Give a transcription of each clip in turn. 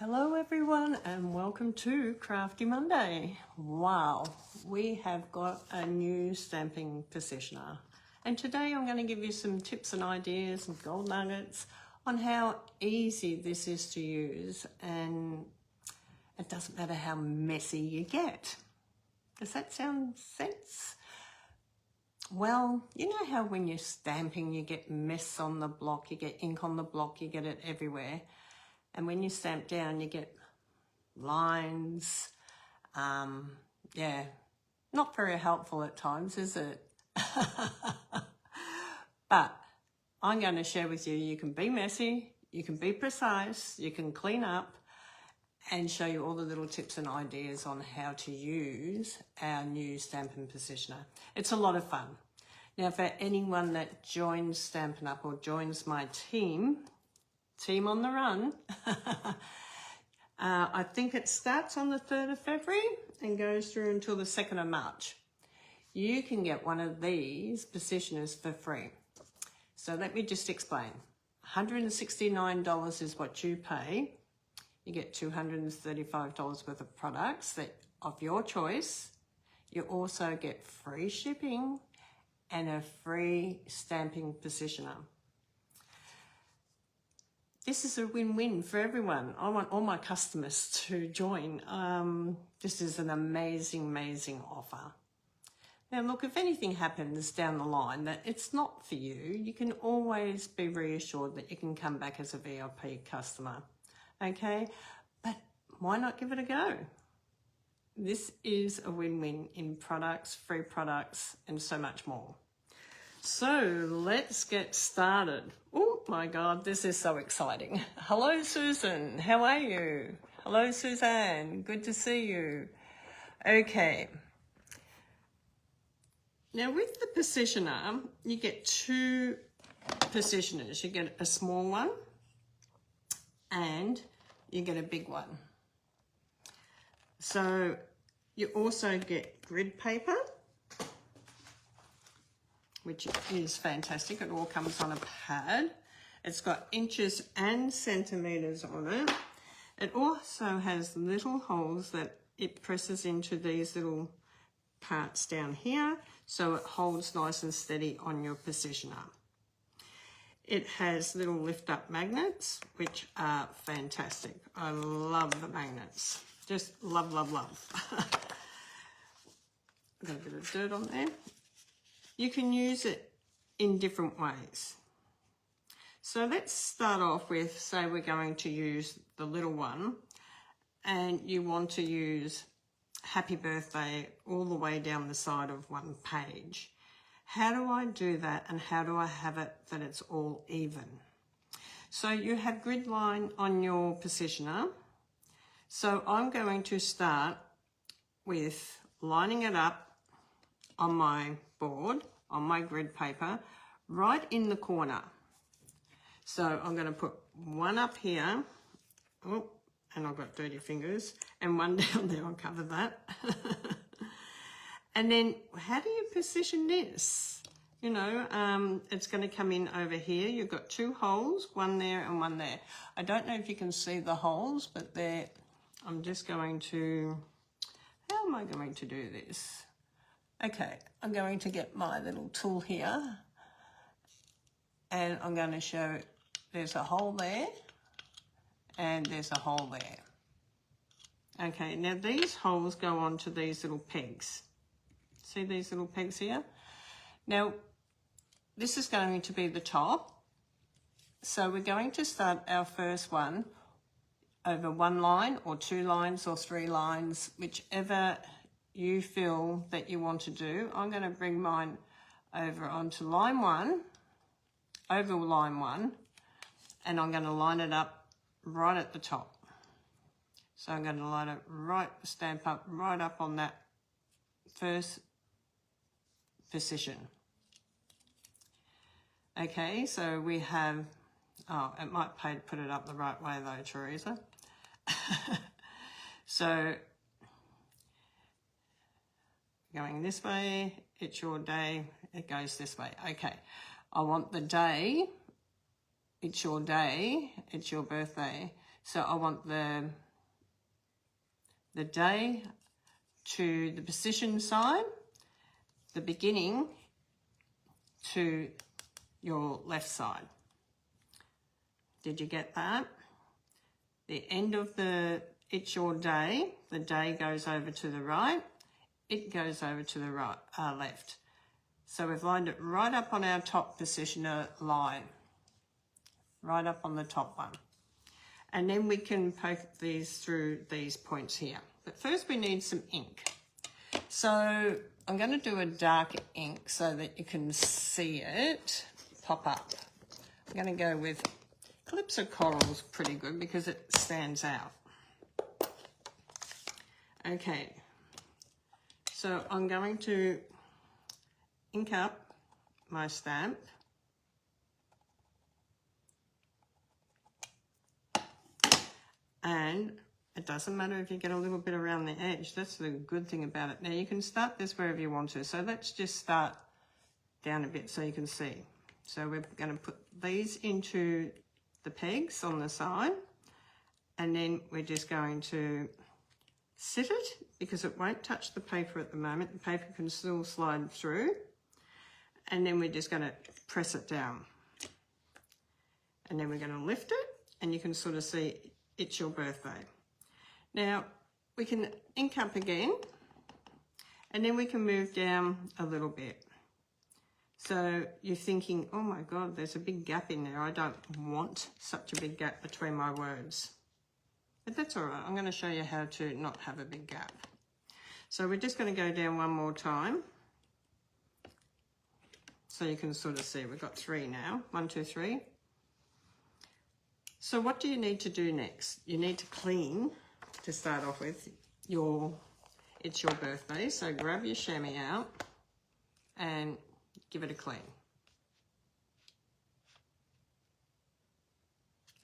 Hello everyone and welcome to Crafty Monday. Wow, we have got a new stamping positioner and today I'm going to give you some tips and ideas and gold nuggets on how easy this is to use, and it doesn't matter how messy you get. Does that sound sense? Well, you know how when you're stamping you get mess on the block, you get ink on the block, you get it everywhere. And when you stamp down, you get lines. Yeah, not very helpful at times, is it? But I'm going to share with you, you can be messy, you can be precise, you can clean up, and show you all the little tips and ideas on how to use our new Stampin Positioner. It's a lot of fun. Now, for anyone that joins Stampin Up or joins my team on the run, I think it starts on the 3rd of February and goes through until the 2nd of March. You can get one of these positioners for free. So let me just explain. $169 is what you pay. You get $235 worth of products that of your choice. You also get free shipping and a free stamping positioner. This is a win-win for everyone. I want all my customers to join. This is an amazing, amazing offer. Now look, if anything happens down the line that it's not for you, you can always be reassured that you can come back as a VIP customer, okay? But why not give it a go? This is a win-win in products, free products, and so much more. So let's get started. Oh my God, this is so exciting. Hello, Susan. How are you? Hello, Suzanne. Good to see you. Okay. Now with the positioner, you get two positioners. You get a small one and you get a big one. So you also get grid paper, which is fantastic. It all comes on a pad. It's got inches and centimeters on it. It also has little holes that it presses into these little parts down here, so it holds nice and steady on your positioner. It has little lift-up magnets, which are fantastic. I love the magnets. Just love, love, love. Got a bit of dirt on there. You can use it in different ways. So let's start off with, say we're going to use the little one and you want to use Happy Birthday all the way down the side of one page. How do I do that and how do I have it that it's all even? So you have grid line on your positioner. So I'm going to start with lining it up on my board, on my grid paper, right in the corner. So I'm going to put one up here. Oh, and I've got dirty fingers. And one down there, I'll cover that. And then how do you position this? You know, it's going to come in over here. You've got two holes, one there and one there. I don't know if you can see the holes, but they're, I'm just going to, how am I going to do this? Okay, I'm going to get my little tool here and I'm going to show there's a hole there and there's a hole there. Okay, now these holes go onto these little pegs. See these little pegs here? Now, this is going to be the top. So we're going to start our first one over one line or two lines or three lines, whichever you feel that you want to do. I'm going to bring mine over onto line one, over line one, and I'm going to line it up right at the top. So I'm going to line it right, stamp up right up on that first position. Okay, so we have, oh, it might pay to put it up the right way though, Teresa. So going this way, it's your day, it goes this way. Okay, I want the day, it's your day, it's your birthday. So I want the day to the position side, the beginning to your left side. Did you get that? The end of it's your day, the day goes over to the right, it goes over to the right, left. So we've lined it right up on our top positioner line, right up on the top one. And then we can poke these through these points here. But first we need some ink. So I'm going to do a dark ink so that you can see it pop up. I'm going to go with Calypso Coral's pretty good because it stands out. Okay, so I'm going to ink up my stamp. And it doesn't matter if you get a little bit around the edge. That's the good thing about it. Now you can start this wherever you want to. So let's just start down a bit so you can see. So we're going to put these into the pegs on the side. And then we're just going to sit it because it won't touch the paper at the moment. The paper can still slide through. And then we're just going to press it down. And then we're going to lift it and you can sort of see it's your birthday. Now we can ink up again and then we can move down a little bit. So you're thinking, oh my God, there's a big gap in there. I don't want such a big gap between my words. But that's all right. I'm going to show you how to not have a big gap. So we're just going to go down one more time. So you can sort of see we've got 3 now. 1, 2, 3. So what do you need to do next? You need to clean, to start off with, it's your birthday. So grab your chamois out and give it a clean.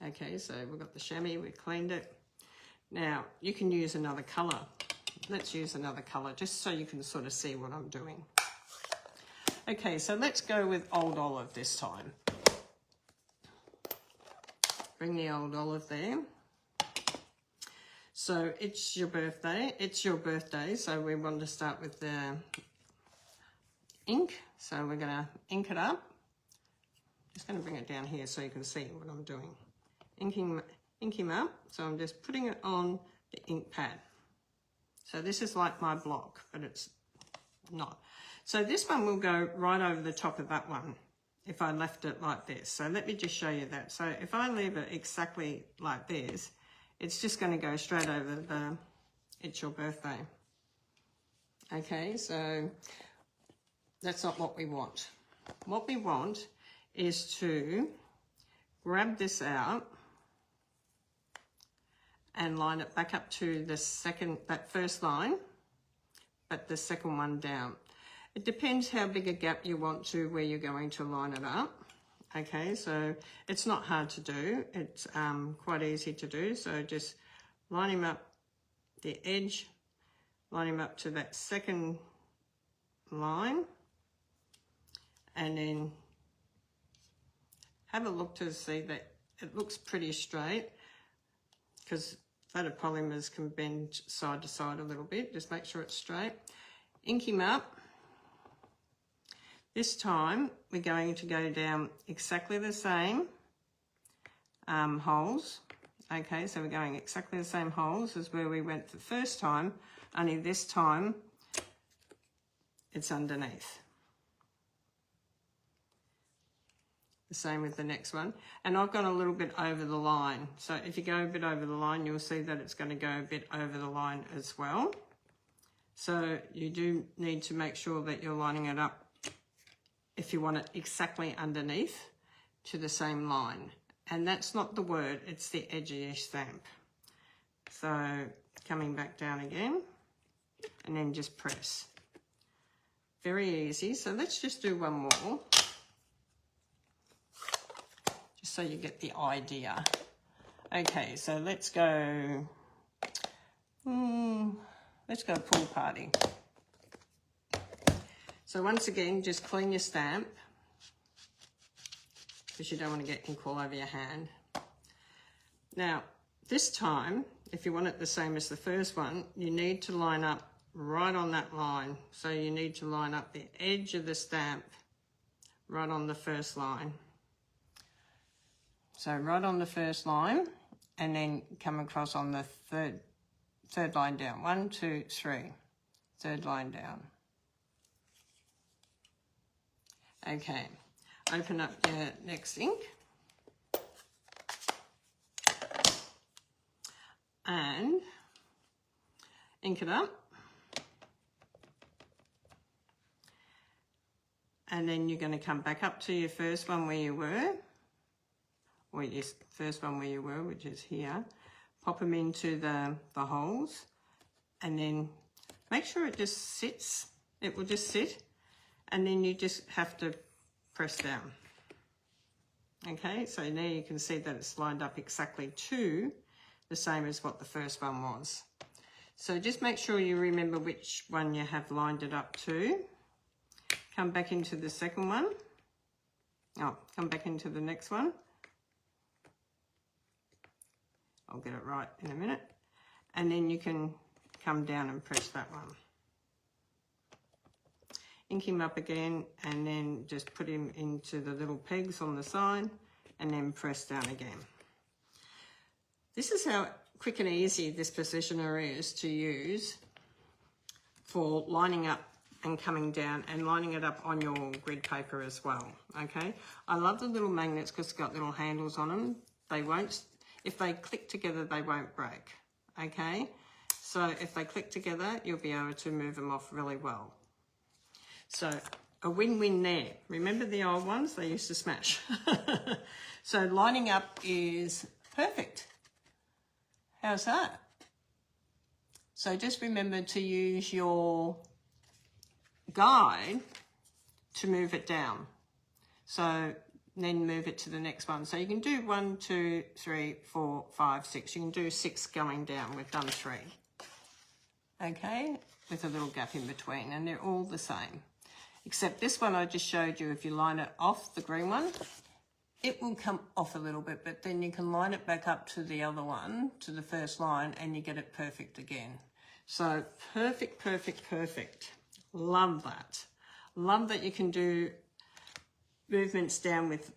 Okay, so we've got the chamois, we've cleaned it. Now you can use another colour. Let's use another colour just so you can sort of see what I'm doing. Okay, so let's go with Old Olive this time. Bring the Old Olive there. So it's your birthday, so we want to start with the ink. So we're going to ink it up. Just going to bring it down here so you can see what I'm doing. Inking up, so I'm just putting it on the ink pad. So this is like my block, but it's not. So this one will go right over the top of that one if I left it like this. So let me just show you that. So if I leave it exactly like this, it's just going to go straight over the It's Your Birthday. Okay, so that's not what we want. What we want is to grab this out and line it back up to that first line, but the second one down. It depends how big a gap you want to where you're going to line it up. Okay, so it's not hard to do. It's quite easy to do. So just line him up the edge, line him up to that second line, and then have a look to see that it looks pretty straight, because photopolymers can bend side to side a little bit. Just make sure it's straight. Ink him up. This time we're going to go down exactly the same holes. Okay, so we're going exactly the same holes as where we went the first time, only this time it's underneath. The same with the next one. And I've gone a little bit over the line. So if you go a bit over the line, you'll see that it's going to go a bit over the line as well. So you do need to make sure that you're lining it up if you want it exactly underneath to the same line. And that's not the word, it's the edge of your stamp. So coming back down again, and then just press. Very easy. So let's just do one more, just so you get the idea. Okay, so let's go pool party. So once again, just clean your stamp, because you don't want to get ink all over your hand. Now, this time, if you want it the same as the first one, you need to line up right on that line. So you need to line up the edge of the stamp right on the first line. So right on the first line, and then come across on the third line down. 1, 2, 3. Third line down. Okay, open up your next ink. And ink it up. And then you're going to come back up to your first one where you were, or your first one where you were, which is here. Pop them into the holes, and then make sure it just sits. It will just sit, and then you just have to press down. Okay, so now you can see that it's lined up exactly to the same as what the first one was. So just make sure you remember which one you have lined it up to. Come back into the second one. Oh, come back into the next one. I'll get it right in a minute. And then you can come down and press that one. Ink him up again, and then just put him into the little pegs on the side, and then press down again. This is how quick and easy this positioner is to use for lining up and coming down and lining it up on your grid paper as well, okay? I love the little magnets because it's got little handles on them. They won't, if they click together, they won't break, okay? So if they click together, you'll be able to move them off really well. So a win-win there. Remember the old ones? They used to smash. So lining up is perfect. How's that? So just remember to use your guide to move it down. So then move it to the next one. So you can do 1, 2, 3, 4, 5, 6. You can do 6 going down. We've done 3. Okay, with a little gap in between, and they're all the same. Except this one I just showed you, if you line it off the green one, it will come off a little bit, but then you can line it back up to the other one, to the first line, and you get it perfect again. So perfect, perfect, perfect. Love that. Love that you can do movements down with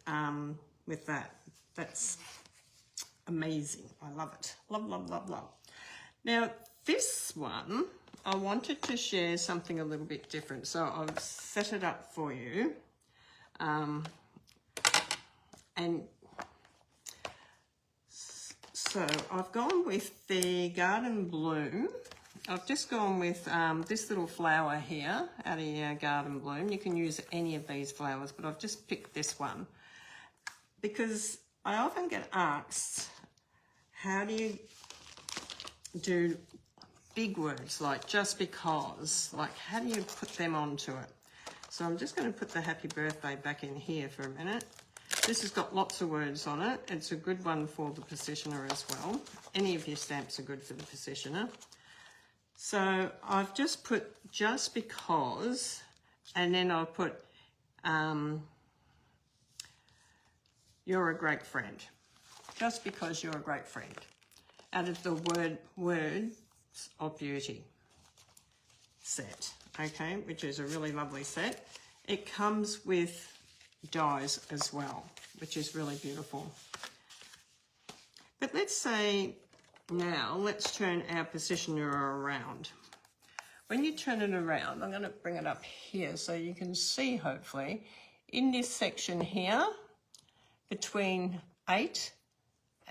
that. That's amazing. I love it. Love, love, love, love. Now, this one, I wanted to share something a little bit different. So I've set it up for you. And so I've gone with the Garden Bloom. I've just gone with this little flower here out of your Garden Bloom. You can use any of these flowers, but I've just picked this one because I often get asked, how do you do big words like just because? Like, how do you put them onto it? So I'm just going to put the happy birthday back in here for a minute. This has got lots of words on it. It's a good one for the positioner as well. Any of your stamps are good for the positioner. So I've just put just because, and then I'll put you're a great friend. Just because you're a great friend. Out of the Words of Beauty set, okay, which is a really lovely set. It comes with dies as well, which is really beautiful. But let's say now, let's turn our positioner around. When you turn it around, I'm going to bring it up here so you can see, hopefully, in this section here, between 8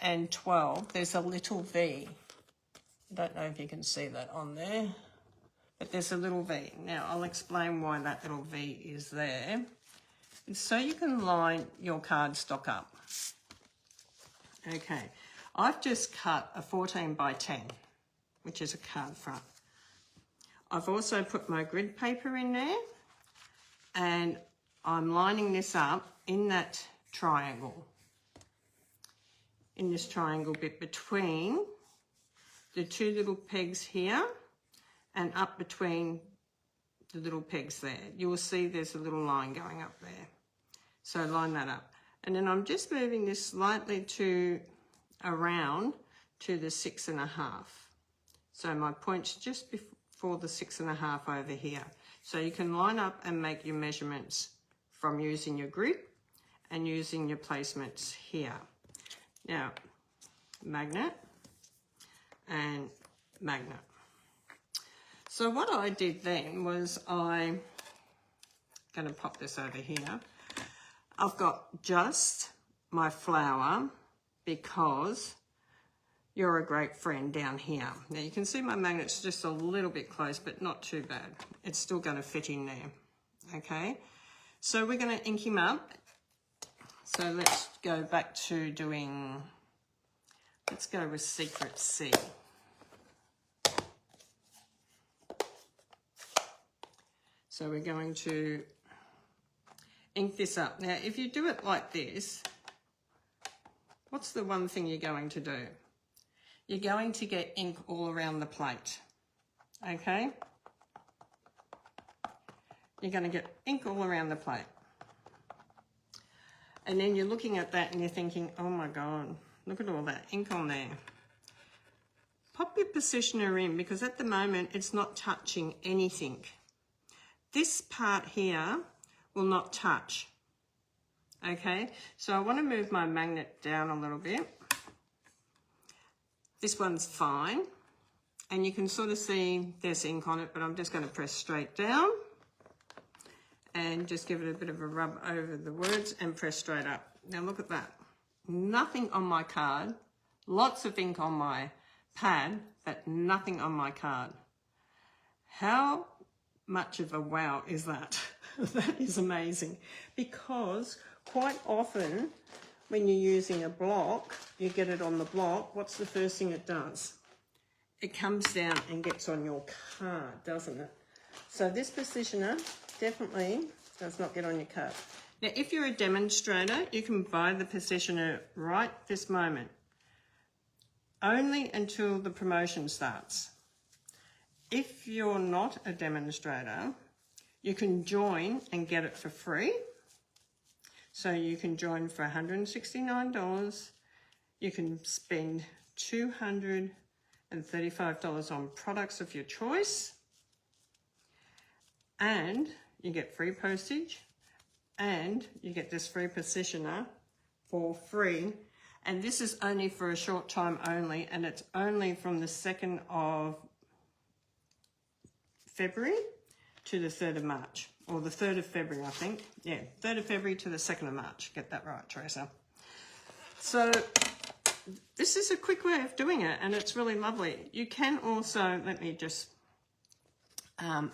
and 12, there's a little V. I don't know if you can see that on there, but there's a little V. Now, I'll explain why that little V is there. It's so you can line your cardstock up. Okay, I've just cut a 14 by 10, which is a card front. I've also put my grid paper in there, and I'm lining this up in that triangle, in this triangle bit between the 2 little pegs here and up between the little pegs there. You will see there's a little line going up there. So line that up. And then I'm just moving this slightly around to the 6.5. So my point's just before the 6.5 over here. So you can line up and make your measurements from using your grid and using your placements here. Now, magnet and magnet. So what I did then was I'm going to pop this over here. I've got just my flower because you're a great friend down here. Now you can see my magnet's just a little bit close, but not too bad. It's still going to fit in there. Okay, so we're going to ink him up. So let's go back to doing, let's go with Secret C. So we're going to ink this up. Now, if you do it like this, what's the one thing you're going to do? You're going to get ink all around the plate, okay? You're going to get ink all around the plate. And then you're looking at that and you're thinking, oh my God, look at all that ink on there. Pop your positioner in because at the moment it's not touching anything. This part here will not touch, okay? So I want to move my magnet down a little bit. This one's fine, and you can sort of see there's ink on it, but I'm just going to press straight down and just give it a bit of a rub over the words and press straight up. Now look at that. Nothing on my card, lots of ink on my pad, but nothing on my card. How much of a wow is that? That is amazing, because quite often when you're using a block, you get it on the block, what's the first thing it does? It comes down and gets on your card, doesn't it? So this positioner definitely does not get on your card. Now, if you're a demonstrator, you can buy the positioner right this moment, only until the promotion starts. If you're not a demonstrator, you can join and get it for free. So you can join for $169. You can spend $235 on products of your choice. And you get free postage. And you get this free positioner for free. And this is only for a short time only. And it's only from the 2nd of February to the 3rd of March. Or the 3rd of February, I think. Yeah, 3rd of February to the 2nd of March. Get that right, Teresa. So this is a quick way of doing it, and it's really lovely. You can also, let me just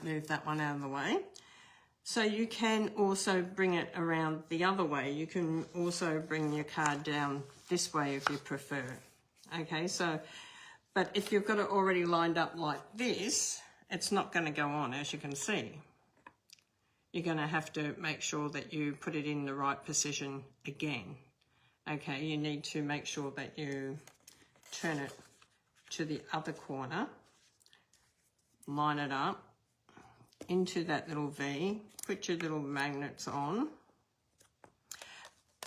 move that one out of the way. So you can also bring it around the other way. You can also bring your card down this way if you prefer. Okay, so, but if you've got it already lined up like this, it's not going to go on, as you can see. You're going to have to make sure that you put it in the right position again. Okay, you need to make sure that you turn it to the other corner, line it up into that little V, put your little magnets on,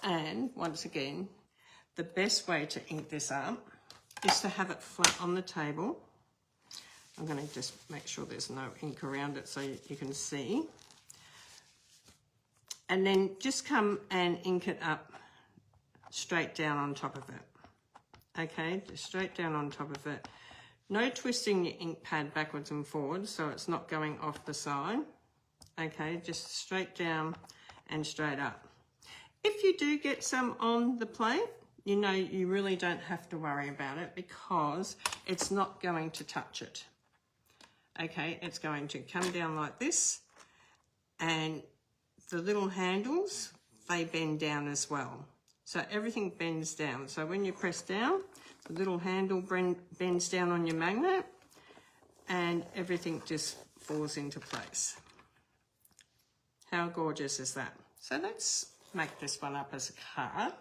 and once again, the best way to ink this up is to have it flat on the table. I'm going to just make sure there's no ink around it so you can see. And then just come and ink it up straight down on top of it. Okay, just straight down on top of it. No twisting your ink pad backwards and forwards so it's not going off the side. Okay, just straight down and straight up. If you do get some on the plate, you know you really don't have to worry about it because it's not going to touch it. Okay, it's going to come down like this, and the little handles, they bend down as well. So everything bends down. So when you press down, the little handle bends down on your magnet and everything just falls into place. How gorgeous is that? So let's make this one up as a card.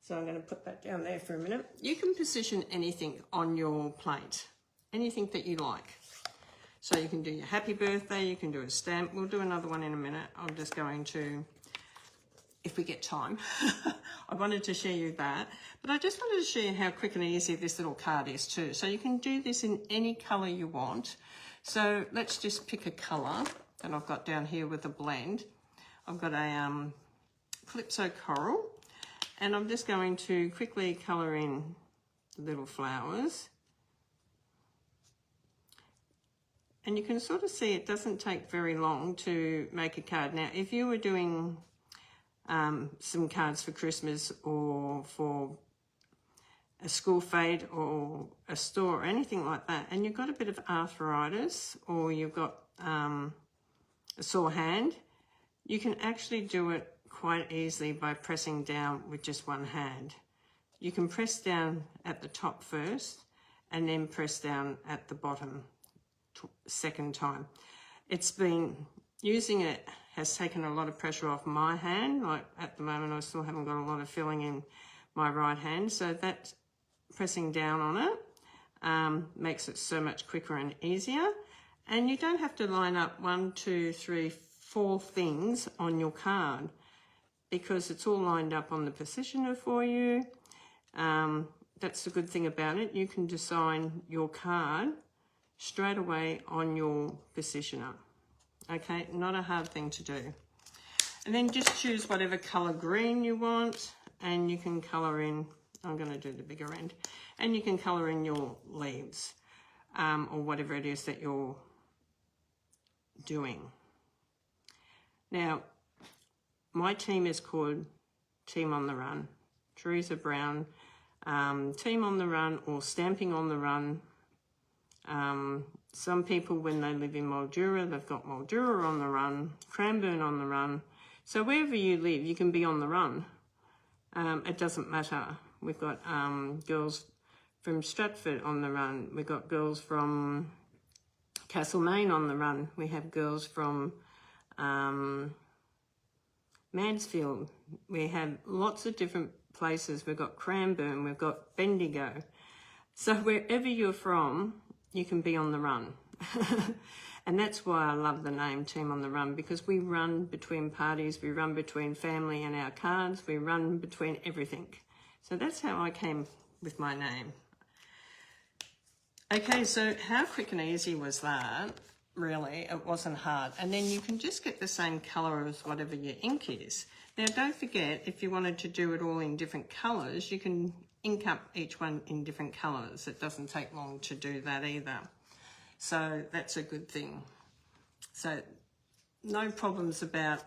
So I'm going to put that down there for a minute. You can position anything on your plate, anything that you like. So you can do your happy birthday, you can do a stamp. We'll do another one in a minute. I'm just going to if we get time. I wanted to share you that, but I just wanted to show you how quick and easy this little card is too. So you can do this in any colour you want. So let's just pick a colour that I've got down here with a blend. I've got a Calypso Coral, and I'm just going to quickly colour in the little flowers. And you can sort of see it doesn't take very long to make a card. Now, if you were doing some cards for Christmas or for a school fete or a store or anything like that, and you've got a bit of arthritis or you've got a sore hand, you can actually do it quite easily by pressing down with just one hand. You can press down at the top first and then press down at the bottom second time. It's been, using it has taken a lot of pressure off my hand. Like at the moment I still haven't got a lot of filling in my right hand, so that pressing down on it makes it so much quicker and easier. And you don't have to line up 1, 2, 3, 4 things on your card, because it's all lined up on the positioner for you. That's the good thing about it. You can design your card straight away on your positioner. Okay, not a hard thing to do. And then just choose whatever colour green you want, and you can colour in, I'm going to do the bigger end, and you can colour in your leaves or whatever it is that you're doing. Now, my team is called Team on the Run. Teresa Brown, Team on the Run, or Stamping on the Run. Some people, when they live in Mildura, they've got Mildura on the run, Cranbourne on the run. So wherever you live, you can be on the run. It doesn't matter. We've got girls from Stratford on the run. We've got girls from Castlemaine on the run. We have girls from Mansfield. We have lots of different places. We've got Cranbourne, we've got Bendigo. So wherever you're from, you can be on the run. And that's why I love the name Team on the Run, because we run between parties, we run between family and our cards, we run between everything. So that's how I came with my name. Okay, so how quick and easy was that? Really, it wasn't hard. And then you can just get the same colour as whatever your ink is. Now, don't forget, if you wanted to do it all in different colours, you can ink up each one in different colours. It doesn't take long to do that either. So that's a good thing. So no problems about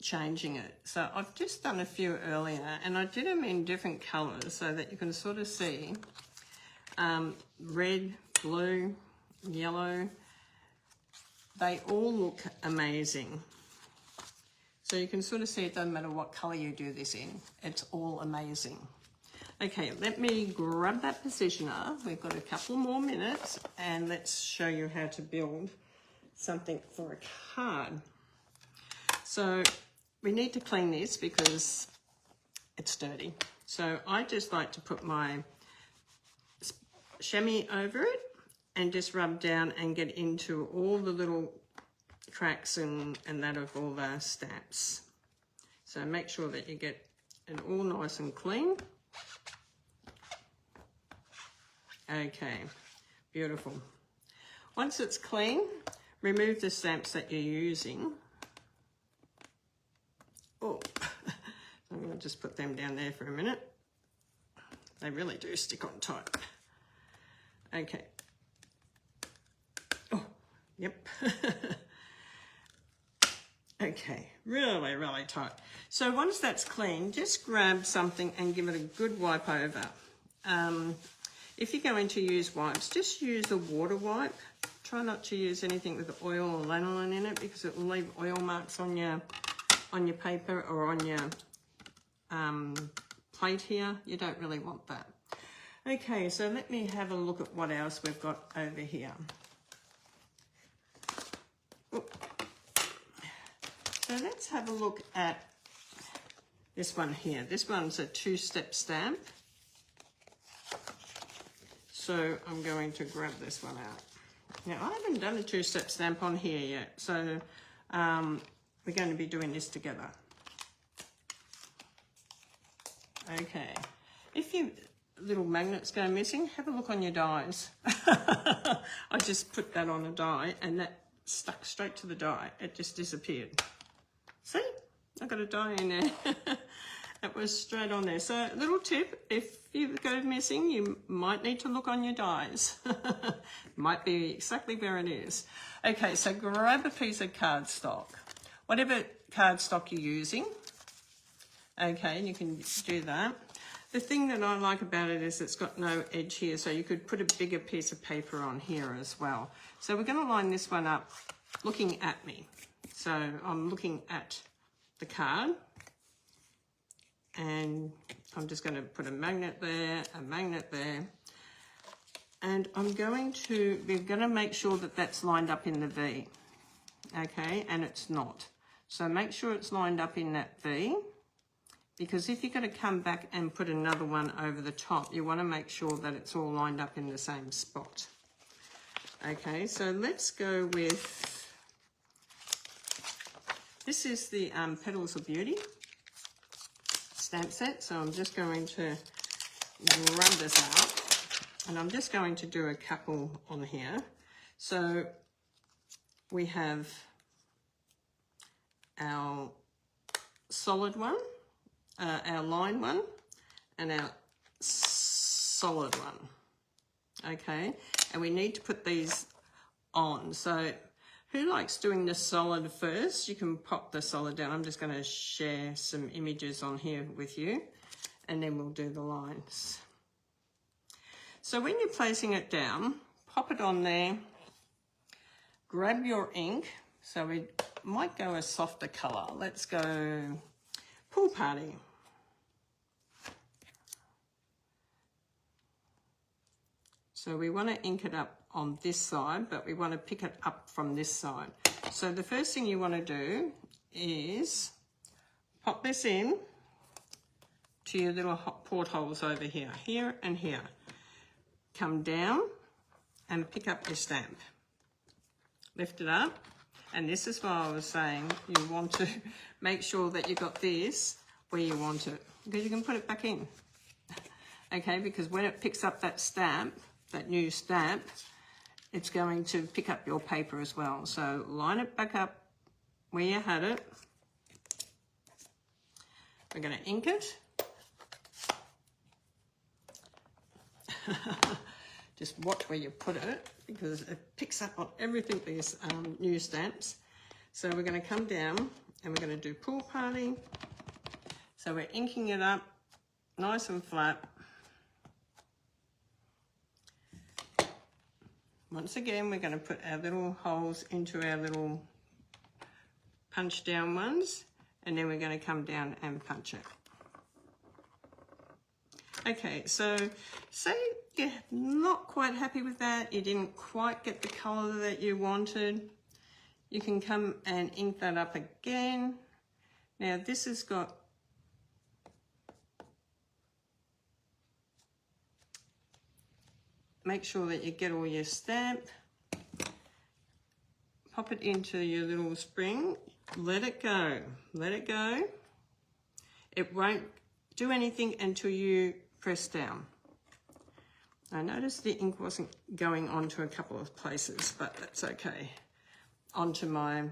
changing it. So I've just done a few earlier, and I did them in different colours so that you can sort of see red, blue, yellow. They all look amazing. So you can sort of see it doesn't matter what colour you do this in, it's all amazing. Okay, let me grab that positioner. We've got a couple more minutes, and let's show you how to build something for a card. So we need to clean this because it's dirty. So I just like to put my chamois over it and just rub down and get into all the little cracks and that of all the stamps. So make sure that you get it all nice and clean. Okay, beautiful. Once it's clean, remove the stamps that you're using. Oh, I'm going to just put them down there for a minute. They really do stick on tight. Okay. Oh, yep. Okay, really, really tight. So once that's clean, just grab something and give it a good wipe over. If you're going to use wipes, just use a water wipe. Try not to use anything with oil or lanolin in it, because it will leave oil marks on your paper or on your plate here. You don't really want that. Okay, so let me have a look at what else we've got over here. So let's have a look at this one here. This one's a 2-step stamp. So I'm going to grab this one out. Now, I haven't done a 2-step stamp on here yet, so we're going to be doing this together. Okay, if your little magnets go missing, have a look on your dies. I just put that on a die and that stuck straight to the die. It just disappeared. See, I got a die in there. It was straight on there. So little tip, if you go missing, you might need to look on your dies. Might be exactly where it is. Okay, so grab a piece of cardstock. Whatever cardstock you're using, okay, you can do that. The thing that I like about it is it's got no edge here, so you could put a bigger piece of paper on here as well. So we're going to line this one up looking at me. So I'm looking at the card, and I'm just going to put a magnet there, and we're going to make sure that that's lined up in the V, okay, and it's not. So make sure it's lined up in that V, because if you're going to come back and put another one over the top, you want to make sure that it's all lined up in the same spot. Okay, so let's go with, this is the Petals of Beauty stamp set, so I'm just going to rub this out, and I'm just going to do a couple on here. So we have our solid one, our line one, and our solid one, okay, and we need to put these on. So who likes doing the solid first? You can pop the solid down. I'm just going to share some images on here with you, and then we'll do the lines. So when you're placing it down, pop it on there, grab your ink. So we might go a softer colour. Let's go Pool Party. So we want to ink it up on this side, but we want to pick it up from this side. So the first thing you want to do is pop this in to your little portholes over here, here and here. Come down and pick up your stamp. Lift it up. And this is what I was saying, you want to make sure that you got this where you want it, because you can put it back in. Okay, because when it picks up that stamp, that new stamp, it's going to pick up your paper as well. So line it back up where you had it. We're going to ink it. Just watch where you put it, because it picks up on everything, these new stamps. So we're going to come down and we're going to do Pool Party. So we're inking it up nice and flat. Once again, we're going to put our little holes into our little punch down ones, and then we're going to come down and punch it. Okay, so say you're not quite happy with that, you didn't quite get the colour that you wanted, you can come and ink that up again. Now this has got make sure that you get all your stamp, pop it into your little spring, let it go, let it go. It won't do anything until you press down. I noticed the ink wasn't going onto a couple of places, but that's okay. Onto my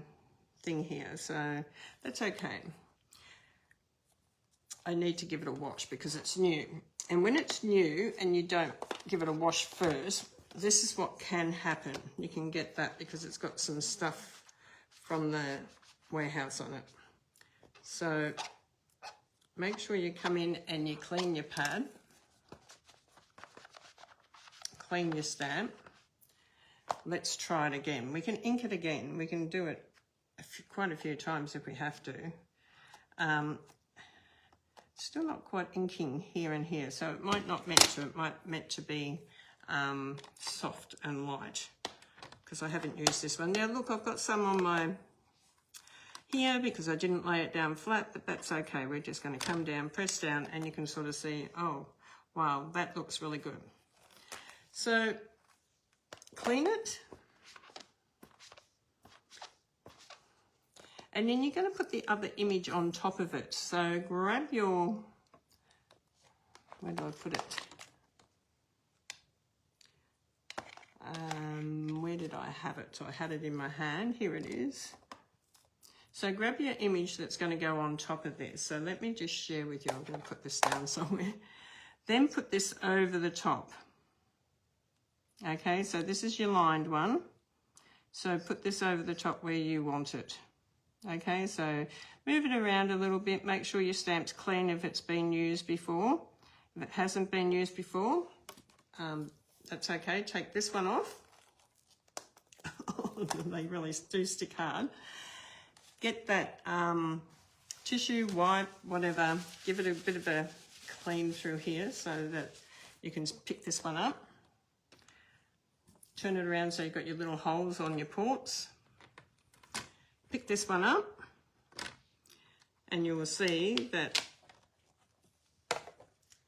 thing here, so that's okay. I need to give it a wash because it's new. And when it's new and you don't give it a wash first, this is what can happen. You can get that because it's got some stuff from the warehouse on it. So make sure you come in and you clean your pad, clean your stamp. Let's try it again. We can ink it again. We can do it quite a few times if we have to. Still not quite inking here and here, so it might not meant to. It might meant to be soft and light, because I haven't used this one. Now look, I've got some on my here because I didn't lay it down flat, but that's okay. We're just going to come down, press down, and you can sort of see, oh, wow, that looks really good. So clean it. And then you're going to put the other image on top of it. So grab your Where do I put it? Where did I have it? So I had it in my hand. Here it is. So grab your image that's going to go on top of this. So let me just share with you. I'm going to put this down somewhere. Then put this over the top. Okay, so this is your lined one. So put this over the top where you want it. Okay, so move it around a little bit. Make sure your stamp's clean if it's been used before. If it hasn't been used before, that's okay. Take this one off. They really do stick hard. Get that tissue, wipe, whatever. Give it a bit of a clean through here so that you can pick this one up. Turn it around so you've got your little holes on your ports. Pick this one up and you will see that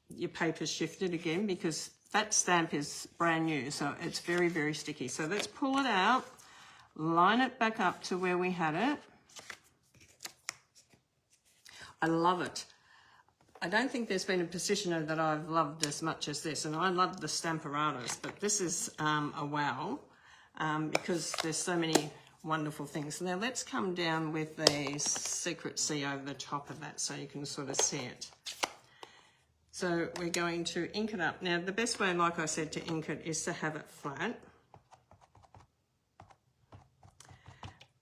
your paper's shifted again because that stamp is brand new, so it's very, very sticky. So let's pull it out, line it back up to where we had it. I love it. I don't think there's been a positioner that I've loved as much as this, and I love the Stamparatus, but this is a wow because there's so many wonderful things. Now let's come down with the secret C over the top of that so you can sort of see it. So we're going to ink it up. Now the best way, like I said, to ink it is to have it flat.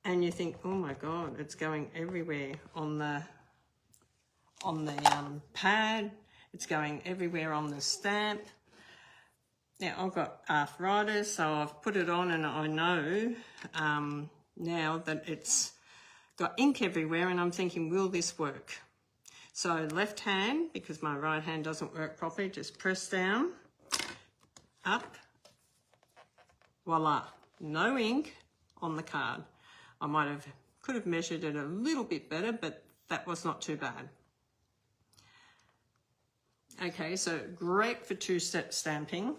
And you think, oh my God, it's going everywhere on the pad. It's going everywhere on the stamp. Now I've got arthritis, so I've put it on and I know now that it's got ink everywhere and I'm thinking, will this work? So left hand, because my right hand doesn't work properly, just press down, up, voila, no ink on the card. I could have measured it a little bit better, but that was not too bad. Okay, so great for two-step stamping.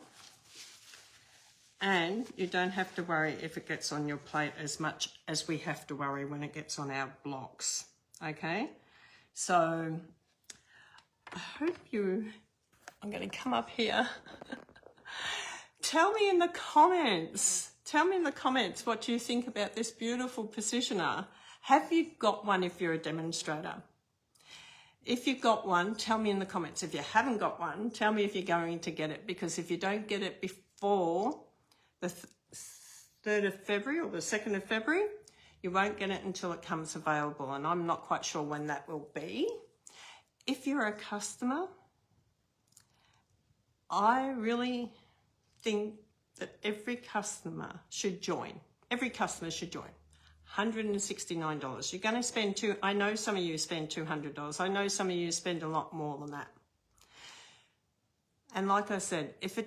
And you don't have to worry if it gets on your plate as much as we have to worry when it gets on our blocks. Okay, so I hope I'm going to come up here. Tell me in the comments what you think about this beautiful positioner. Have you got one if you're a demonstrator? If you've got one, tell me in the comments. If you haven't got one, tell me if you're going to get it, because if you don't get it before the 3rd of February or the 2nd of February, you won't get it until it comes available, and I'm not quite sure when that will be. If you're a customer, I really think that every customer should join. Every customer should join. $169. You're going to spend I know some of you spend $200. I know some of you spend a lot more than that. And like I said, if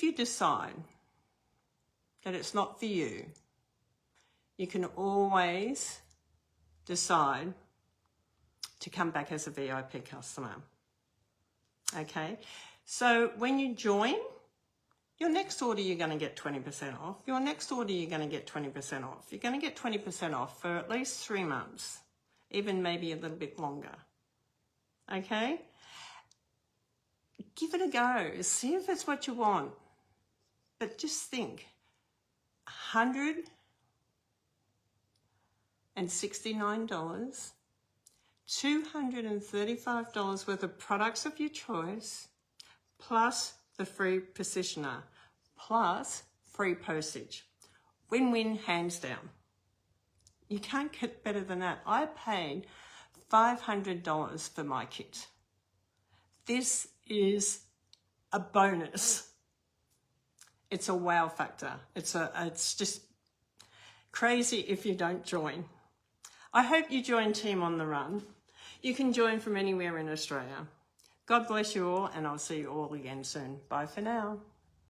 you decide that it's not for you, you can always decide to come back as a VIP customer. Okay, so when you join, your next order you're going to get 20% off. Your next order you're going to get 20% off. You're going to get 20% off for at least 3 months, even maybe a little bit longer. Okay, give it a go. See if it's what you want. But just think, $169, $235 worth of products of your choice, plus the free positioner, plus free postage. Win-win, hands down. You can't get better than that. I paid $500 for my kit. This is a bonus. It's a wow factor. It's just crazy if you don't join. I hope you join Team on the Run. You can join from anywhere in Australia. God bless you all, and I'll see you all again soon. Bye for now.